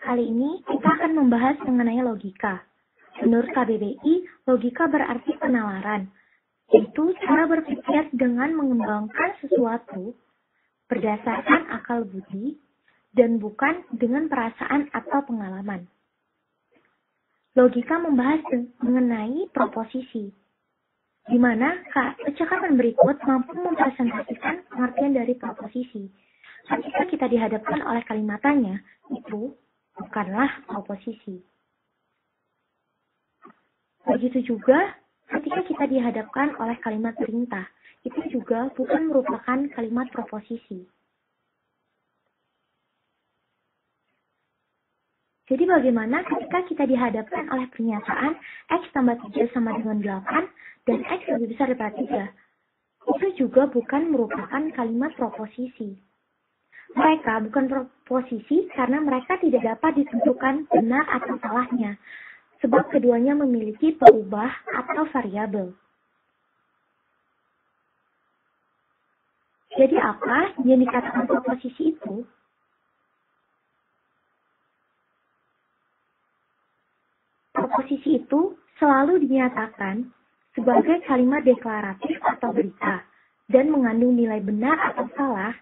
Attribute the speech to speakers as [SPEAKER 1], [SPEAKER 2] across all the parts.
[SPEAKER 1] Kali ini kita akan membahas mengenai logika. Menurut KBBI, logika berarti penalaran, yaitu cara berpikir dengan mengembangkan sesuatu berdasarkan akal budi dan bukan dengan perasaan atau pengalaman. Logika membahas mengenai proposisi, di mana percakapan berikut mampu mempresentasikan pengertian dari proposisi. Ketika kita dihadapkan oleh kalimat tanya, itu bukanlah proposisi. Begitu juga ketika kita dihadapkan oleh kalimat perintah, itu juga bukan merupakan kalimat proposisi. Jadi bagaimana ketika kita dihadapkan oleh pernyataan X tambah 3 sama dengan 8 dan X lebih besar daripada 3? Itu juga bukan merupakan kalimat proposisi. Mereka bukan proposisi karena mereka tidak dapat ditentukan benar atau salahnya, sebab keduanya memiliki peubah atau variabel. Jadi apa yang dikatakan proposisi itu? Proposisi itu selalu dinyatakan sebagai kalimat deklaratif atau berita dan mengandung nilai benar atau salah,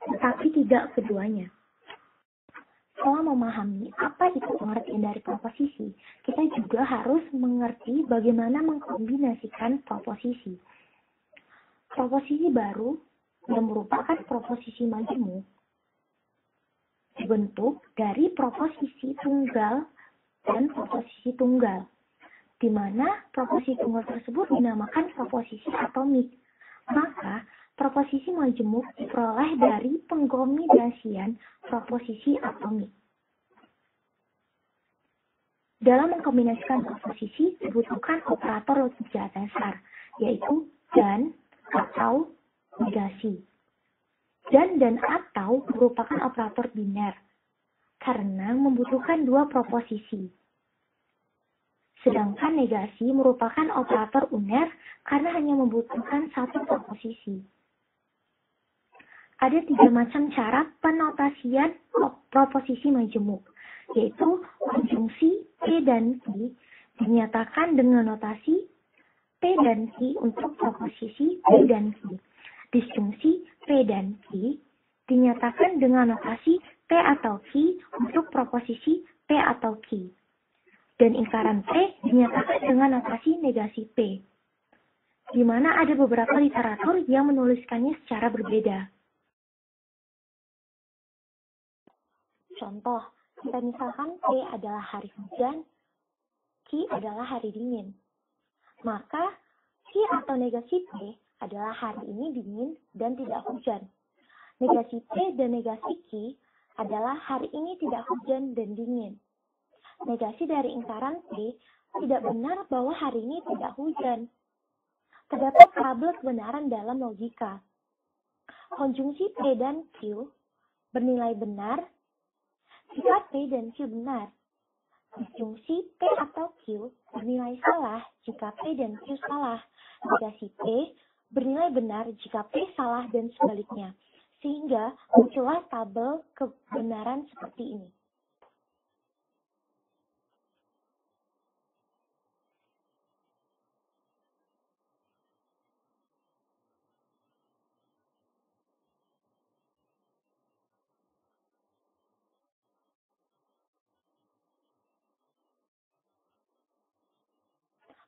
[SPEAKER 1] tetapi tidak keduanya. Setelah memahami apa itu pengertian dari proposisi, kita juga harus mengerti bagaimana mengkombinasikan proposisi. Proposisi baru yang merupakan proposisi majemuk dibentuk dari proposisi tunggal dan proposisi tunggal, di mana proposisi tunggal tersebut dinamakan proposisi atomik. Maka, proposisi majemuk diperoleh dari pengkombinasian proposisi atomik. Dalam mengkombinasikan proposisi dibutuhkan operator logika dasar, yaitu dan atau negasi. Dan atau merupakan operator biner, karena membutuhkan dua proposisi. Sedangkan negasi merupakan operator uner karena hanya membutuhkan satu proposisi. Ada 3 macam cara penotasian proposisi majemuk, yaitu konjungsi P dan Q dinyatakan dengan notasi P dan Q untuk proposisi P dan Q. Disjungsi P dan Q dinyatakan dengan notasi P atau Q untuk proposisi P atau Q. Dan ingkaran P dinyatakan dengan notasi negasi P, di mana ada beberapa literatur yang menuliskannya secara berbeda. Contoh, kita misalkan P adalah hari hujan, Q adalah hari dingin. Maka, Q atau negasi P adalah hari ini dingin dan tidak hujan. Negasi P dan negasi Q adalah hari ini tidak hujan dan dingin. Negasi dari ingkaran P tidak benar bahwa hari ini tidak hujan. Terdapat tabel kebenaran dalam logika. Konjungsi P dan Q bernilai benar jika P dan Q benar. Disjungsi P atau Q bernilai salah jika P dan Q salah. Negasi P bernilai benar jika P salah dan sebaliknya. Sehingga muncullah tabel kebenaran seperti ini.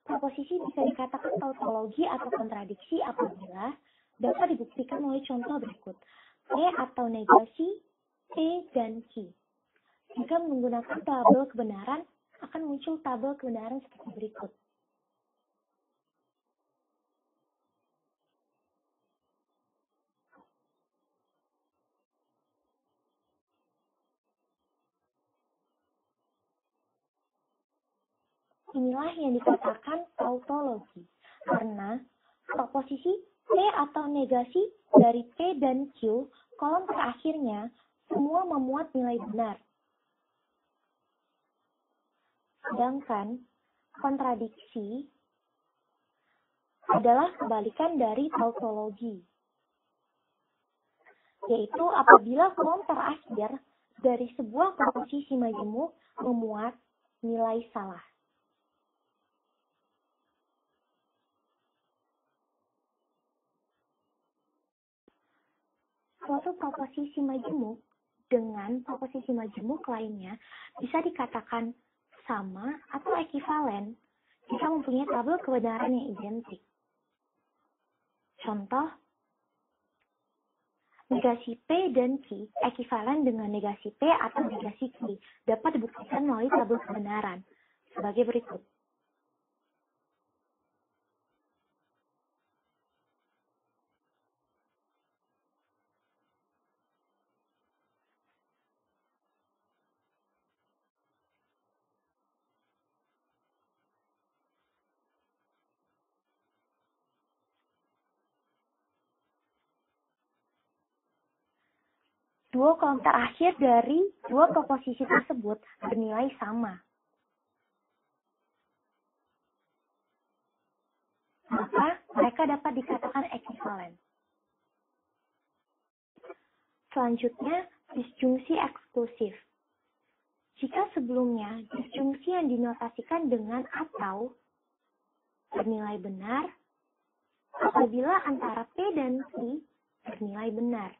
[SPEAKER 1] Proposisi bisa dikatakan tautologi atau kontradiksi apabila dapat dibuktikan melalui contoh berikut. P atau negasi P dan Q. Jika menggunakan tabel kebenaran, akan muncul tabel kebenaran seperti berikut. Inilah yang dikatakan tautologi, karena proposisi P atau negasi dari P dan Q, kolom terakhirnya, semua memuat nilai benar. Sedangkan kontradiksi adalah kebalikan dari tautologi, yaitu apabila kolom terakhir dari sebuah proposisi majemuk memuat nilai salah. Suatu proposisi majemuk dengan proposisi majemuk lainnya bisa dikatakan sama atau ekivalen jika mempunyai tabel kebenaran yang identik. Contoh, negasi P dan Q ekivalen dengan negasi P atau negasi Q dapat dibuktikan melalui tabel kebenaran sebagai berikut. Dua kolom terakhir dari dua proposisi tersebut bernilai sama. Maka mereka dapat dikatakan ekivalen. Selanjutnya, disjungsi eksklusif. Jika sebelumnya disjungsi yang dinotasikan dengan atau bernilai benar, apabila antara P dan Q bernilai benar,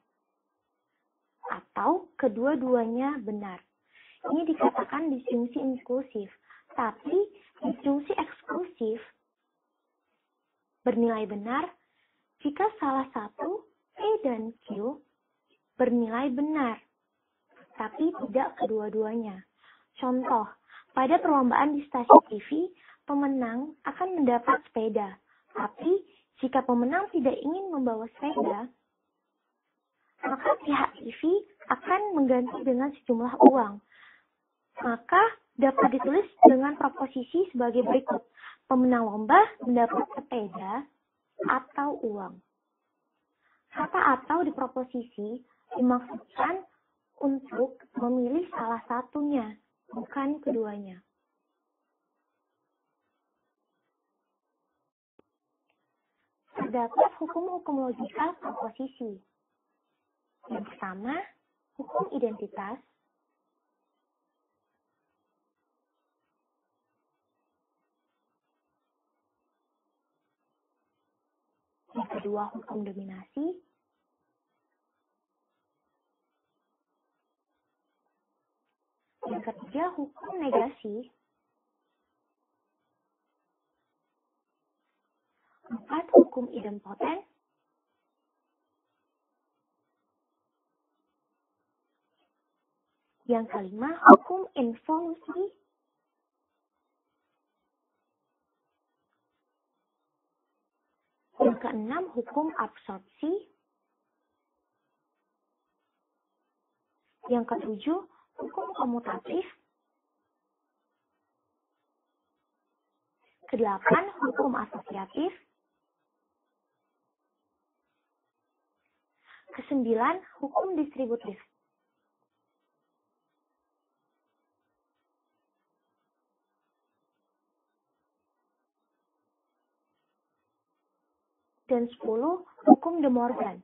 [SPEAKER 1] atau kedua-duanya benar. Ini dikatakan disjungsi inklusif, tapi disjungsi eksklusif bernilai benar jika salah satu P dan Q bernilai benar, tapi tidak kedua-duanya. Contoh, pada perlombaan di stasiun TV, pemenang akan mendapat sepeda, tapi jika pemenang tidak ingin membawa sepeda, maka pihak TV akan mengganti dengan sejumlah uang. Maka dapat ditulis dengan proposisi sebagai berikut. Pemenang lomba mendapat sepeda atau uang. Kata atau di proposisi dimaksudkan untuk memilih salah satunya, bukan keduanya. Terdapat hukum-hukum logika proposisi. Yang pertama, hukum identitas. Yang kedua, hukum dominasi. Yang ketiga, hukum negasi. Empat, hukum idempoten. Yang kelima, hukum involusi. Yang keenam, hukum absorpsi. Yang ketujuh, hukum komutatif. Kedelapan, hukum asosiatif. Kesembilan, hukum distributif. Dan 10, hukum De Morgan.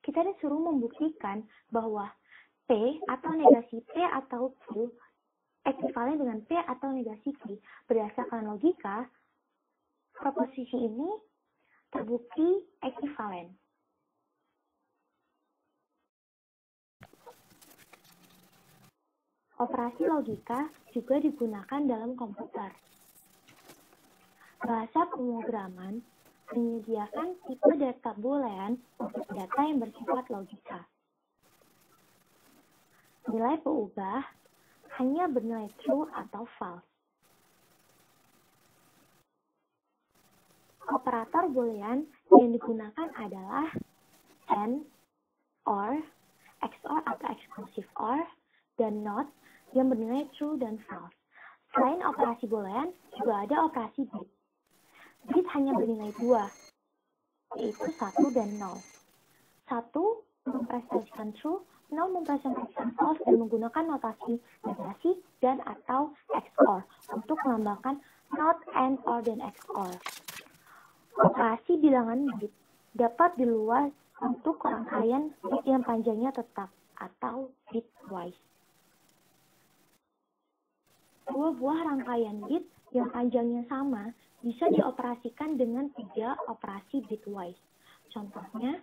[SPEAKER 1] Kita disuruh membuktikan bahwa P atau negasi P atau Q ekivalen dengan P atau negasi Q. Berdasarkan logika, proposisi ini terbukti ekivalen. Operasi logika juga digunakan dalam komputer. Bahasa pemrograman menyediakan tipe data boolean untuk data yang bersifat logika. Nilai berubah hanya bernilai true atau false. Operator boolean yang digunakan adalah AND, OR, XOR atau exclusive OR, dan NOT yang bernilai true dan false. Selain operasi boolean, juga ada operasi bit. Bit hanya bernilai 2, yaitu 1 dan 0. 1 mempresentasikan true, 0 mempresentasikan false dan menggunakan notasi negasi dan atau XOR untuk melambangkan NOT, AND, OR, dan XOR. Operasi bilangan bit dapat diluas untuk rangkaian bit yang panjangnya tetap atau bitwise. Dua buah rangkaian bit yang panjangnya sama bisa dioperasikan dengan 3 operasi bitwise. Contohnya,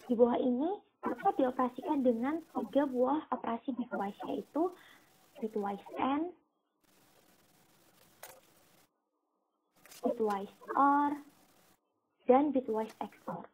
[SPEAKER 1] di bawah ini dapat dioperasikan dengan 3 buah operasi bitwise, yaitu bitwise AND, bitwise OR, dan bitwise XOR.